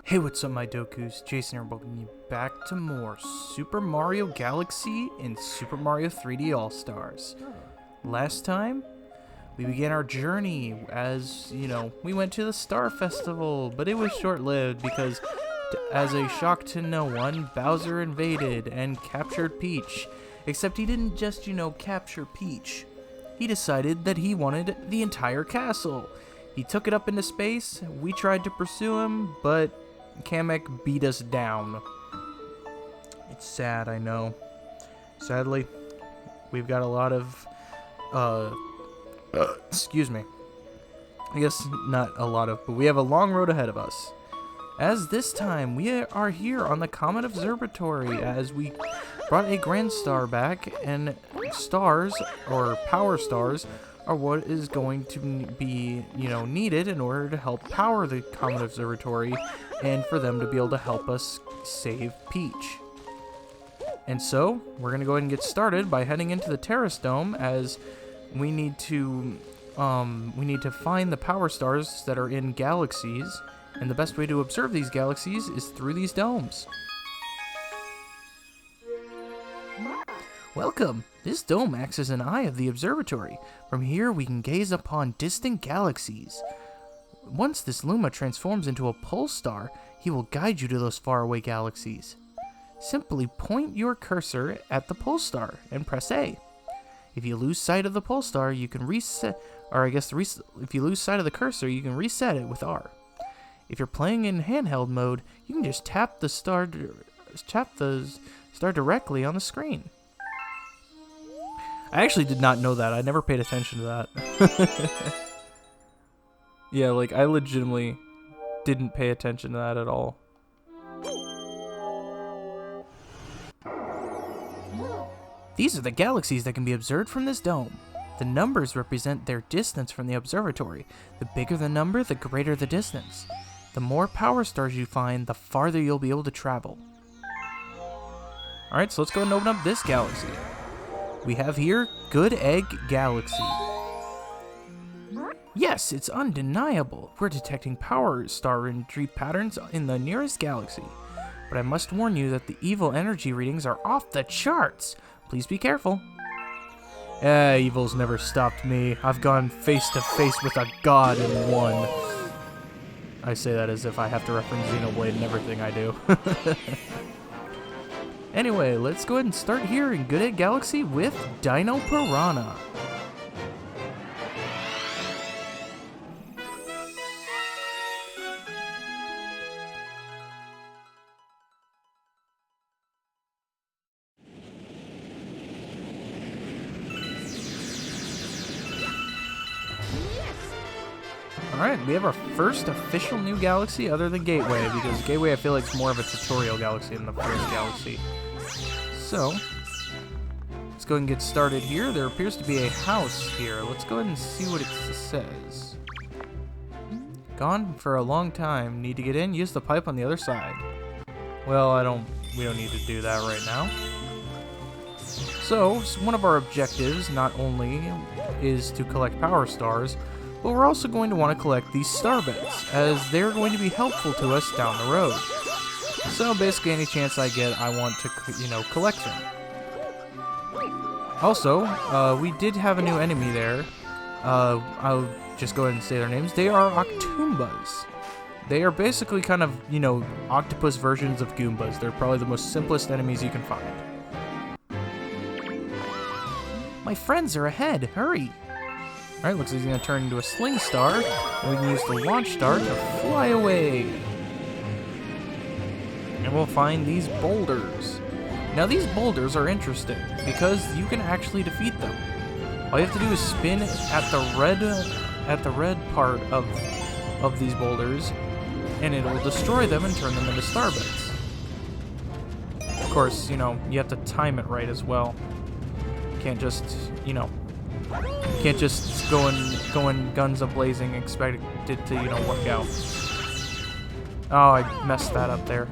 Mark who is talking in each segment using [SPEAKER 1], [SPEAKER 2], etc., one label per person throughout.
[SPEAKER 1] Hey, what's up, my Dokus? Jason here, welcoming you back to more Super Mario Galaxy and Super Mario 3D All-Stars. Last time, we began our journey as, we went to the Star Festival, but it was short-lived because, as a shock to no one, Bowser invaded and captured Peach. Except he didn't just, capture Peach. He decided that he wanted the entire castle. He took it up into space, we tried to pursue him, but Kamek beat us down. It's sad, I know. Sadly, we've got a lot of, excuse me. I guess not a lot of, but we have a long road ahead of us. As this time, we are here on the Comet Observatory as we brought a Grand Star back, and stars, or power stars, are what is going to be, needed in order to help power the Comet Observatory and for them to be able to help us save Peach. And so, we're going to go ahead and get started by heading into the Terrace Dome as we need to find the power stars that are in galaxies, and the best way to observe these galaxies is through these domes. Welcome! This dome acts as an eye of the observatory. From here, we can gaze upon distant galaxies. Once this Luma transforms into a pole star, he will guide you to those faraway galaxies. Simply point your cursor at the pole star and press A. If you lose sight of the pole star, you can reset, if you lose sight of the cursor, you can reset it with R. If you're playing in handheld mode, you can just tap the star directly on the screen. I actually did not know that. I never paid attention to that. Yeah, I legitimately didn't pay attention to that at all. These are the galaxies that can be observed from this dome. The numbers represent their distance from the observatory. The bigger the number, the greater the distance. The more power stars you find, the farther you'll be able to travel. Alright, so let's go ahead and open up this galaxy. We have here Good Egg Galaxy. Yes, it's undeniable. We're detecting power star entry patterns in the nearest galaxy. But I must warn you that the evil energy readings are off the charts. Please be careful. Evil's never stopped me. I've gone face to face with a god and won. I say that as if I have to reference Xenoblade in everything I do. Anyway, let's go ahead and start here in Good Egg Galaxy with Dino Piranha. Alright, we have our first official new galaxy other than Gateway, because Gateway I feel like is more of a tutorial galaxy than the first galaxy. So, let's go ahead and get started here. There appears to be a house here. Let's go ahead and see what it says. Gone for a long time. Need to get in? Use the pipe on the other side. Well, we don't need to do that right now. So, one of our objectives not only is to collect power stars, but we're also going to want to collect these star bits, as they're going to be helpful to us down the road. So basically any chance I get, I want to, collect them. Also, we did have a new enemy there. I'll just go ahead and say their names. They are Octoombas. They are basically kind of, octopus versions of Goombas. They're probably the most simplest enemies you can find. My friends are ahead, hurry! Alright, looks like he's going to turn into a sling star, and we can use the launch star to fly away. And we'll find these boulders. Now these boulders are interesting, because you can actually defeat them. All you have to do is spin at the red part of these boulders, and it'll destroy them and turn them into star bits. Of course, you have to time it right as well. You can't just, can't just go in guns a-blazing and expect it to, work out. Oh, I messed that up there.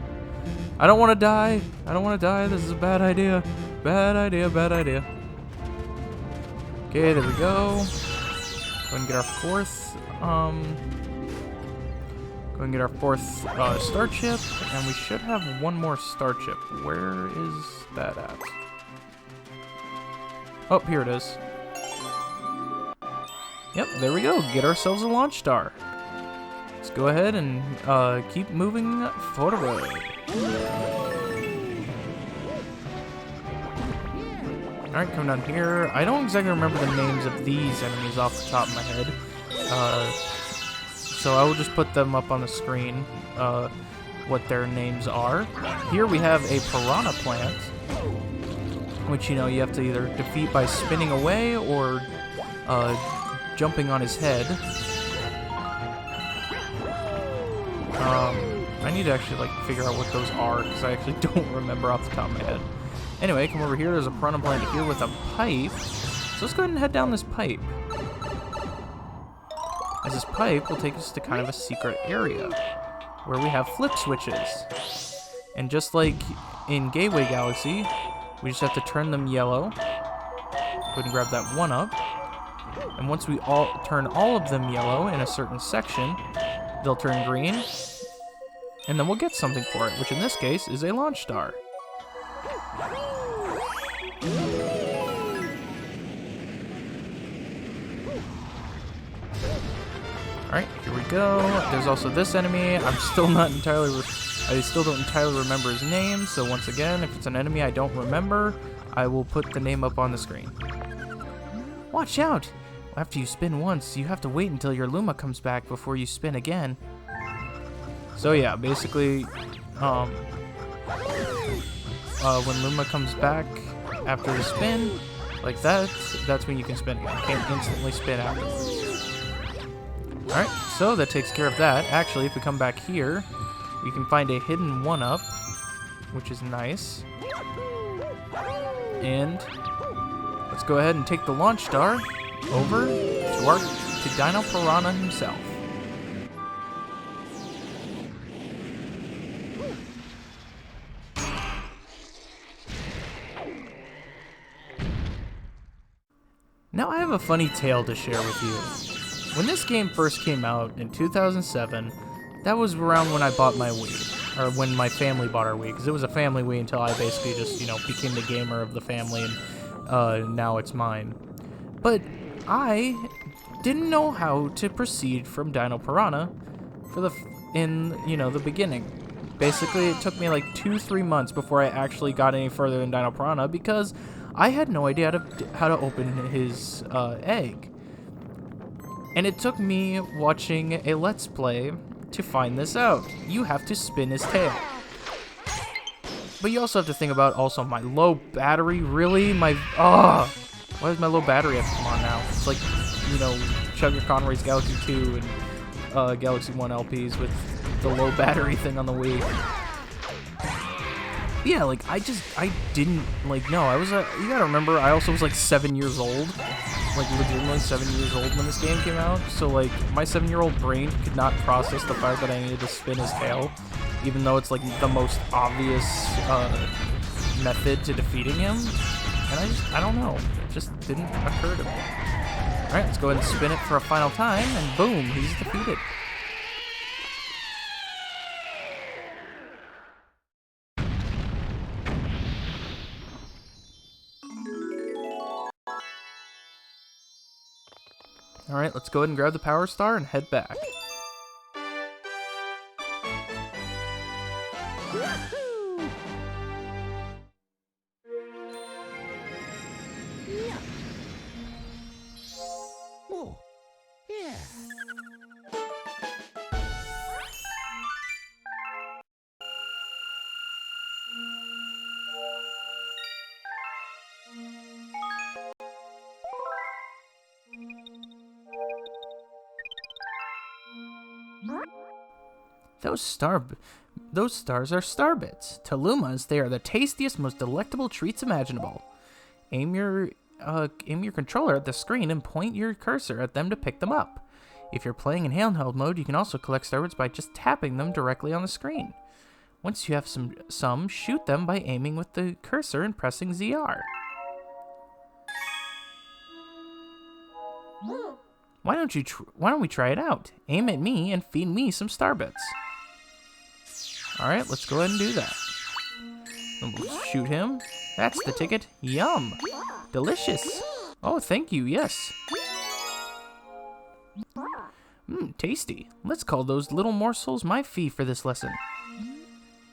[SPEAKER 1] I don't want to die. I don't want to die. This is a bad idea. Bad idea, bad idea. Okay, there we go. Go ahead and get our fourth. Go We can get our 4th star chip, and we should have one more star chip. Where is that at? Oh, here it is. Yep, there we go. Get ourselves a launch star. Let's go ahead and keep moving forward. Alright, come down here. I don't exactly remember the names of these enemies off the top of my head. So I will just put them up on the screen, what their names are. Here we have a piranha plant, which, you know, you have to either defeat by spinning away or jumping on his head. I need to actually, like, figure out what those are, because I actually don't remember off the top of my head. Anyway, come over here. There's a piranha plant here with a pipe. So let's go ahead and head down this pipe. As this pipe will take us to kind of a secret area where we have flip switches. And just like in Gateway Galaxy, we just have to turn them yellow. Go ahead and grab that 1-up. And once we turn all of them yellow in a certain section, they'll turn green. And then we'll get something for it, which in this case is a launch star. Alright, here we go. There's also this enemy. I still don't entirely remember his name, so once again, if it's an enemy I don't remember, I will put the name up on the screen. Watch out! After you spin once, you have to wait until your Luma comes back before you spin again. So yeah, basically, when Luma comes back after the spin, like that, that's when you can spin again. You can't instantly spin afterwards. Alright, so that takes care of that. Actually, if we come back here, we can find a hidden 1-up, which is nice. And let's go ahead and take the launch star over to Dino Piranha himself. Now I have a funny tale to share with you. When this game first came out in 2007, that was around when I bought my Wii, or when my family bought our Wii, because it was a family Wii until I basically just, you know, became the gamer of the family, and now it's mine. But I didn't know how to proceed from Dino Piranha in the beginning. Basically, it took me like 2-3 months before I actually got any further than Dino Piranha because I had no idea how to open his egg. And it took me watching a Let's Play to find this out. You have to spin his tail. But you also have to think about also my low battery. Really? Why does my low battery have to come on now? It's like, you know, Chugger Conway's Galaxy 2 and Galaxy 1 LPs with the low battery thing on the Wii. Yeah, like, I didn't, like, no, you gotta remember, I also was, like, 7 years old. Like, legitimately 7 years old when this game came out. So, like, my 7-year-old brain could not process the fact that I needed to spin his tail, even though it's, like, the most obvious method to defeating him. And I don't know. It just didn't occur to me. Alright, let's go ahead and spin it for a final time, and boom, he's defeated. Alright, let's go ahead and grab the power star and head back.
[SPEAKER 2] Oh, yeah.
[SPEAKER 1] Those stars are star bits. To Lumas, they are the tastiest, most delectable treats imaginable. Aim your controller at the screen and point your cursor at them to pick them up. If you're playing in handheld mode, you can also collect star bits by just tapping them directly on the screen. Once you have some, shoot them by aiming with the cursor and pressing ZR. Why don't we try it out? Aim at me and feed me some starbits. All right, let's go ahead and do that. And we'll shoot him. That's the ticket. Yum. Delicious. Oh, thank you. Yes. Tasty. Let's call those little morsels my fee for this lesson.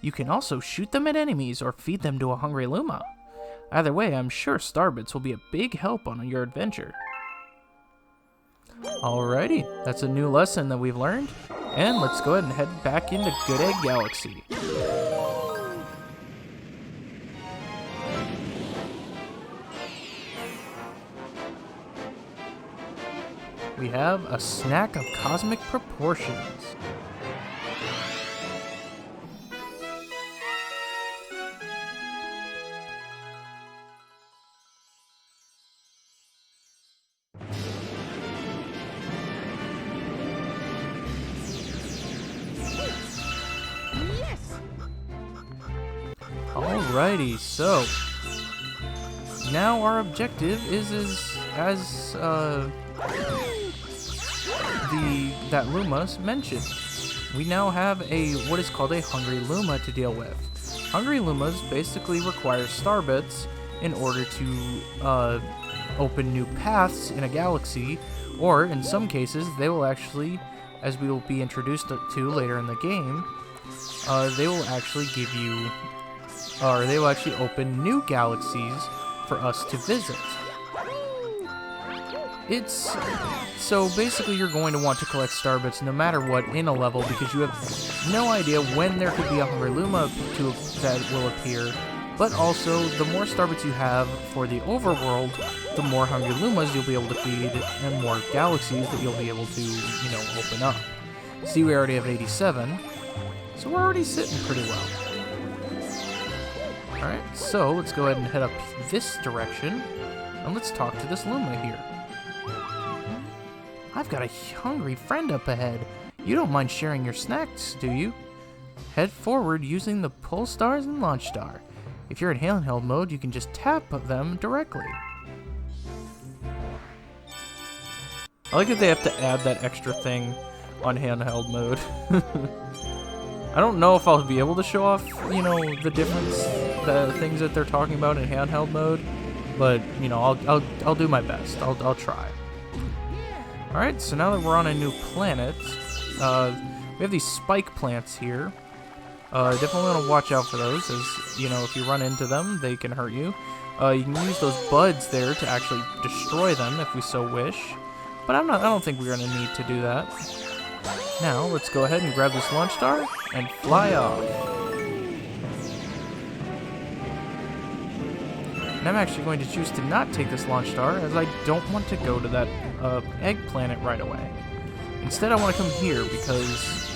[SPEAKER 1] You can also shoot them at enemies or feed them to a hungry Luma. Either way, I'm sure starbits will be a big help on your adventure. Alrighty, that's a new lesson that we've learned. And let's go ahead and head back into Good Egg Galaxy. We have a snack of cosmic proportions. Alrighty, so now our objective is as that Lumas mentioned. We now have what is called a Hungry Luma to deal with. Hungry Lumas basically require starbits in order to open new paths in a galaxy, or in some cases they will actually, as we will be introduced to later in the game, they will actually give you, or they will actually open new galaxies for us to visit. So basically you're going to want to collect starbits no matter what in a level, because you have no idea when there could be a Hungry Luma that will appear, but also the more starbits you have for the overworld, the more Hungry Lumas you'll be able to feed and more galaxies that you'll be able to, open up. See, we already have 87, so we're already sitting pretty well. Alright, so let's go ahead and head up this direction, and let's talk to this Luma here. I've got a hungry friend up ahead. You don't mind sharing your snacks, do you? Head forward using the pull stars and launch star. If you're in handheld mode, you can just tap them directly. I like that they have to add that extra thing on handheld mode. I don't know if I'll be able to show off, the difference, the things that they're talking about in handheld mode, but I'll do my best. I'll try. All right, so now that we're on a new planet, we have these spike plants here. Definitely want to watch out for those, as if you run into them, they can hurt you. You can use those buds there to actually destroy them if we so wish, but I don't think we're gonna need to do that. Now let's go ahead and grab this launch star and fly off. And I'm actually going to choose to not take this launch star, as I don't want to go to that egg planet right away. Instead, I want to come here, because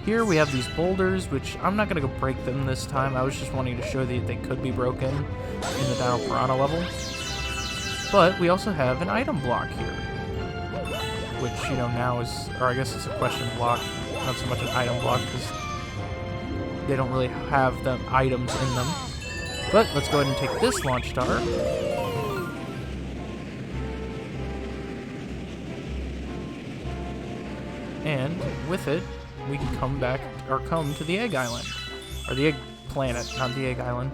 [SPEAKER 1] here we have these boulders, which I'm not going to go break them this time. I was just wanting to show that they could be broken in the Dino Piranha level. But we also have an item block here, which, now is, or I guess it's a question block, not so much an item block, because they don't really have the items in them. But let's go ahead and take this launch star. And with it, we can come to the Egg Island. Or the Egg Planet, not the Egg Island.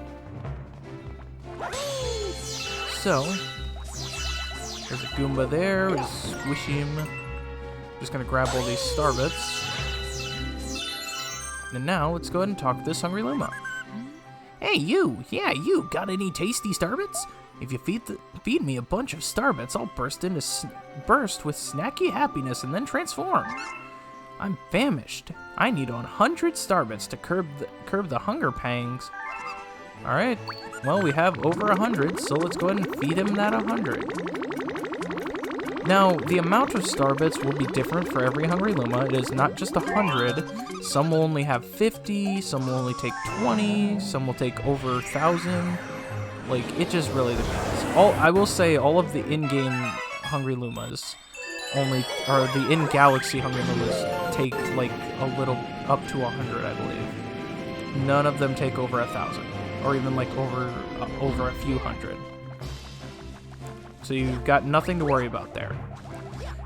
[SPEAKER 1] So, there's a Goomba there, we just squish him. Just gonna grab all these starbits. And now, let's go ahead and talk to this Hungry Luma. Hey, you! Yeah, you! Got any tasty starbits? If you feed me a bunch of starbits, I'll burst with snacky happiness and then transform. I'm famished. I need 100 starbits to curb the hunger pangs. Alright, well, we have over 100, so let's go ahead and feed him that 100. Now, the amount of starbits will be different for every Hungry Luma. It is not just 100. Some will only have 50, some will only take 20, some will take over 1,000. Like, it just really depends. I will say all of the in-game Hungry Lumas the in-galaxy Hungry Lumas take, like, a little, up to 100, I believe. None of them take over 1,000, or even, like, over a few hundred. So you've got nothing to worry about there.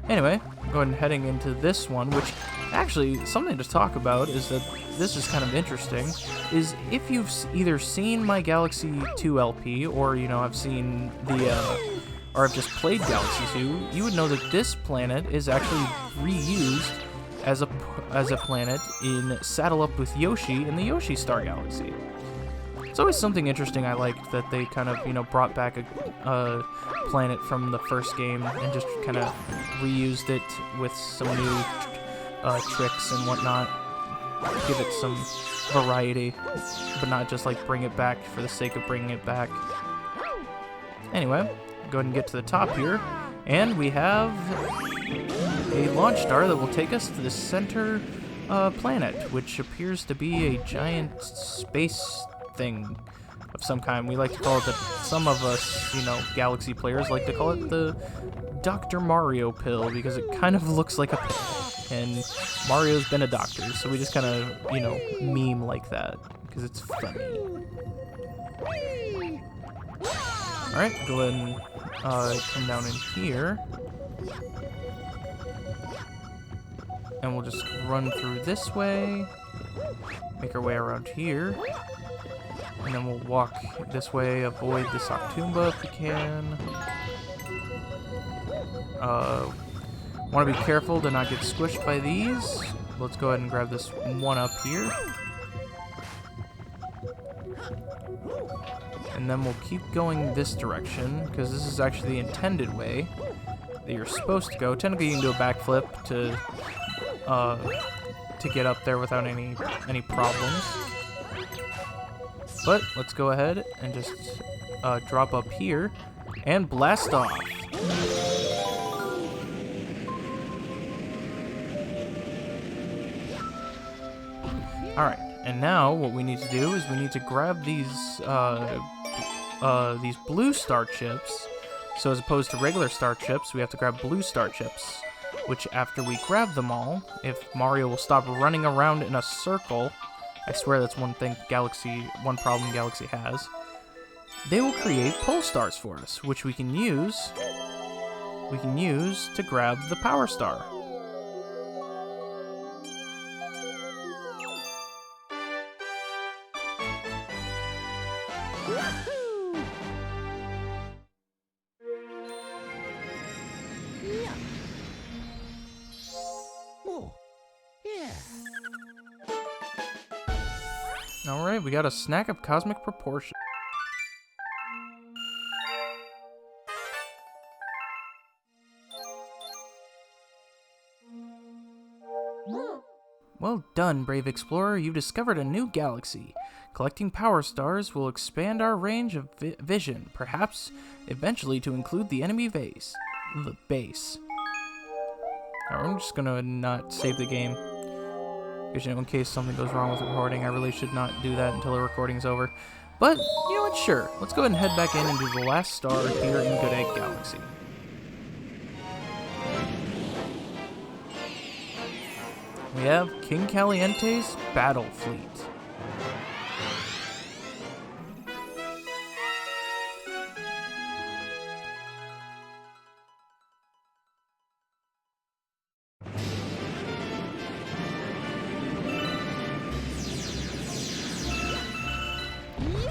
[SPEAKER 1] Anyway, go ahead and heading into this one, which actually, something to talk about is that this is kind of interesting, is if you've either seen my Galaxy 2 LP, or, you know, have seen the, or have just played Galaxy 2, you would know that this planet is actually reused as a planet in Saddle Up with Yoshi in the Yoshi Star Galaxy. It's always something interesting I liked that they kind of, you know, brought back a planet from the first game and just kind of reused it with some new tricks and whatnot. Give it some variety, but not just like bring it back for the sake of bringing it back. Anyway, go ahead and get to the top here, and we have a launch star that will take us to the center planet, which appears to be a giant space thing of some kind. We like to call it some of us, you know, Galaxy players like to call it the Dr. Mario pill, because it kind of looks like a pill, and Mario's been a doctor, so we just kind of, you know, meme like that, because it's funny. Alright, go ahead and come down in here. And we'll just run through this way, make our way around here, and then we'll walk this way, avoid this Octumba if we can. Want to be careful to not get squished by these. Let's go ahead and grab this one up here. And then we'll keep going this direction, because this is actually the intended way that you're supposed to go. Technically, you can do a backflip to get up there without any problems. But let's go ahead and just drop up here and blast off. Alright, and now what we need to do is we need to grab these blue star chips. So as opposed to regular star chips, we have to grab blue star chips, which after we grab them all, if Mario will stop running around in a circle, I swear that's one problem Galaxy has, they will create pole stars for us, which we can use to grab the power star. Alright, we got a snack of cosmic proportion. Well done, brave explorer. You've discovered a new galaxy. Collecting power stars will expand our range of vision, perhaps eventually to include the enemy base. Alright, I'm just gonna not save the game. Because, you know, in case something goes wrong with the recording, I really should not do that until the recording's over. But, you know what, sure. Let's go ahead and head back in and do the last star here in Good Egg Galaxy. We have King Caliente's Battle Fleet.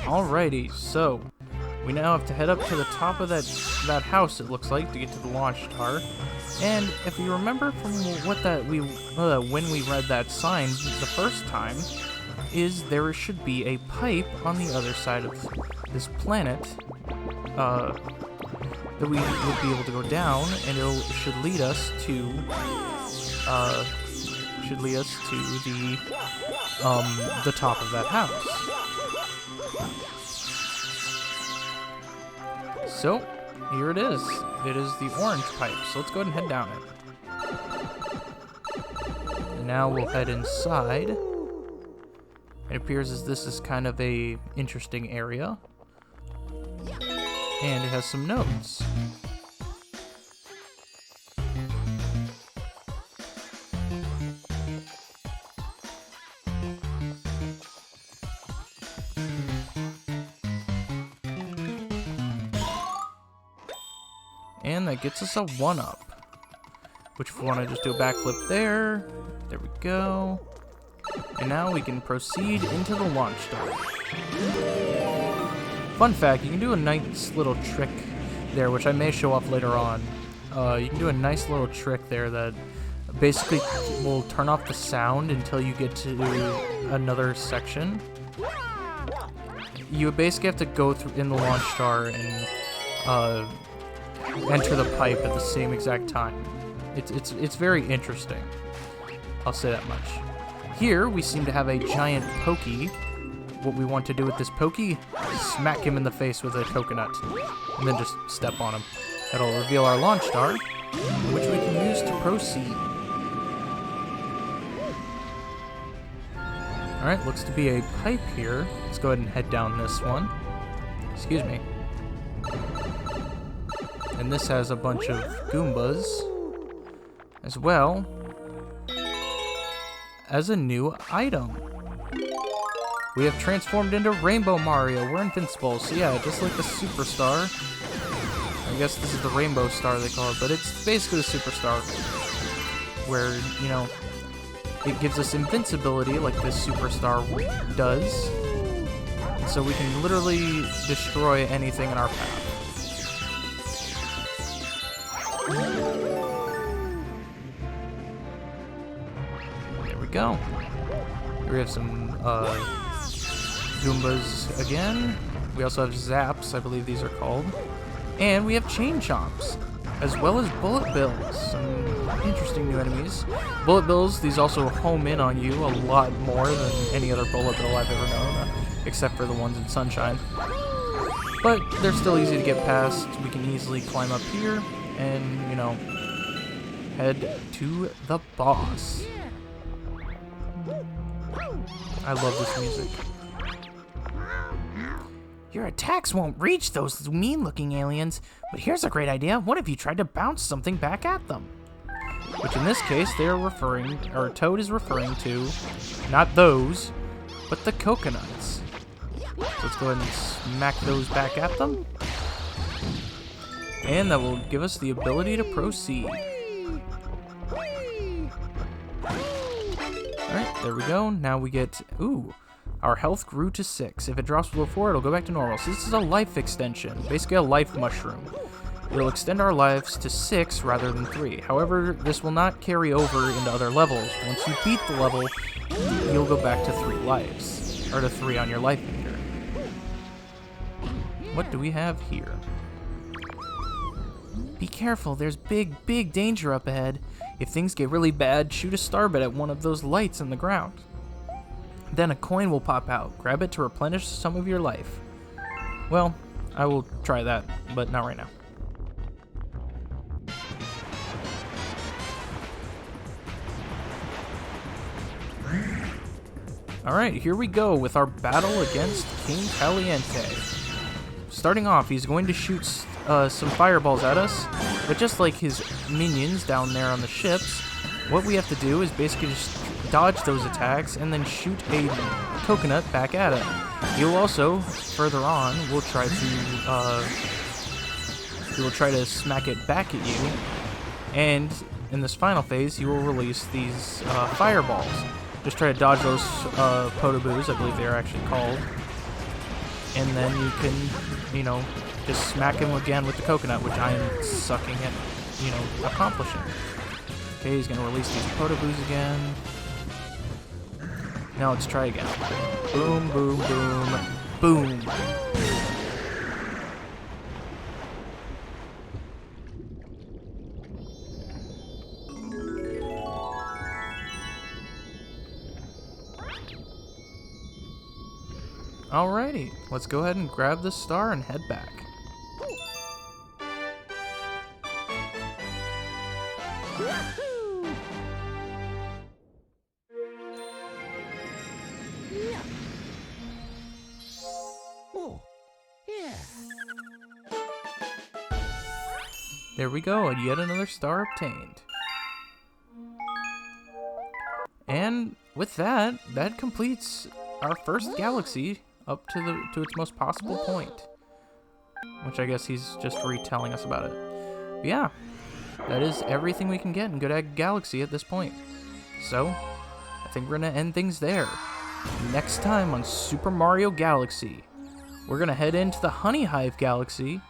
[SPEAKER 1] Alrighty, so we now have to head up to the top of that house, it looks like, to get to the launch star. And if you remember from when we read that sign the first time, is there should be a pipe on the other side of this planet that we would be able to go down, and it should lead us to the top of that house. So, here it is. It is the orange pipe, so let's go ahead and head down it. And now we'll head inside. It appears as this is kind of a interesting area. And it has some notes. And that gets us a 1-up. which if we want to just do a backflip there. There we go. And now we can proceed into the launch star. Fun fact, you can do a nice little trick there, which I may show off later on. You can do a nice little trick there that basically will turn off the sound until you get to another section. You basically have to go through in the launch star and enter the pipe at the same exact time. It's very interesting. I'll say that much. Here we seem to have a giant pokey. What we want to do with this pokey, smack him in the face with a coconut, and then just step on him. That'll reveal our launch star, which we can use to proceed. Alright, looks to be a pipe here. Let's go ahead and head down this one. Excuse me. And this has a bunch of Goombas as well as a new item. We have transformed into Rainbow Mario. We're invincible, so yeah, just like the Superstar. I guess this is the Rainbow Star they call it, but it's basically the Superstar, where, you know, it gives us invincibility like this Superstar does, so we can literally destroy anything in our path. There we go. Here we have some Goombas again. We also have Zaps, I believe these are called. And we have Chain Chomps, as well as Bullet Bills. Some interesting new enemies. Bullet Bills, these also home in on you a lot more than any other Bullet Bill I've ever known, except for the ones in Sunshine. But they're still easy to get past. We can easily climb up here and, you know, head to the boss. I love this music. Your attacks won't reach those mean-looking aliens, but here's a great idea. What if you tried to bounce something back at them? Which in this case, they are referring, or Toad is referring to, not those, but the coconuts. So let's go ahead and smack those back at them. And that will give us the ability to proceed. Alright, there we go. Now we get, ooh, our health grew to 6. If it drops below 4, it'll go back to normal. So this is a life extension, basically a life mushroom. It'll extend our lives to 6 rather than 3. However, this will not carry over into other levels. Once you beat the level, you'll go back to 3 lives, or to 3 on your life meter. What do we have here? Be careful, there's big danger up ahead. If things get really bad, shoot a starbit at one of those lights in the ground. Then a coin will pop out. Grab it to replenish some of your life. Well, I will try that, but not right now. Alright, here we go with our battle against King Caliente. Starting off, he's going to shoot some fireballs at us, but just like his minions down there on the ships, what we have to do is basically just dodge those attacks and then shoot a coconut back at him. You'll also, further on, will try to smack it back at you, and in this final phase, you will release these fireballs. Just try to dodge those potoboos, I believe they are actually called, and then you can, you know, just smack him again with the coconut, which I am sucking at, you know, accomplishing. Okay, he's gonna release these potoboos again. Now let's try again. Boom, boom, boom, boom. Alrighty, let's go ahead and grab the star and head back.
[SPEAKER 2] Oh, yeah.
[SPEAKER 1] There we go, and yet another star obtained. And with that, that completes our first galaxy up to its most possible point. Which I guess he's just retelling us about it. But yeah, That is everything we can get in Good Egg Galaxy at this point. So, I think we're going to end things there. Next time on Super Mario Galaxy, we're going to head into the Honey Hive Galaxy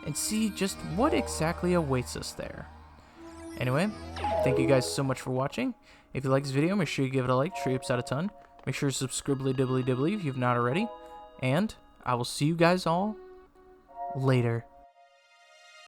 [SPEAKER 1] and see just what exactly awaits us there. Anyway, thank you guys so much for watching. If you like this video, make sure you give it a like, sure helps out a ton. Make sure to subscribe dibbly dibbly if you've not already. And I will see you guys all later.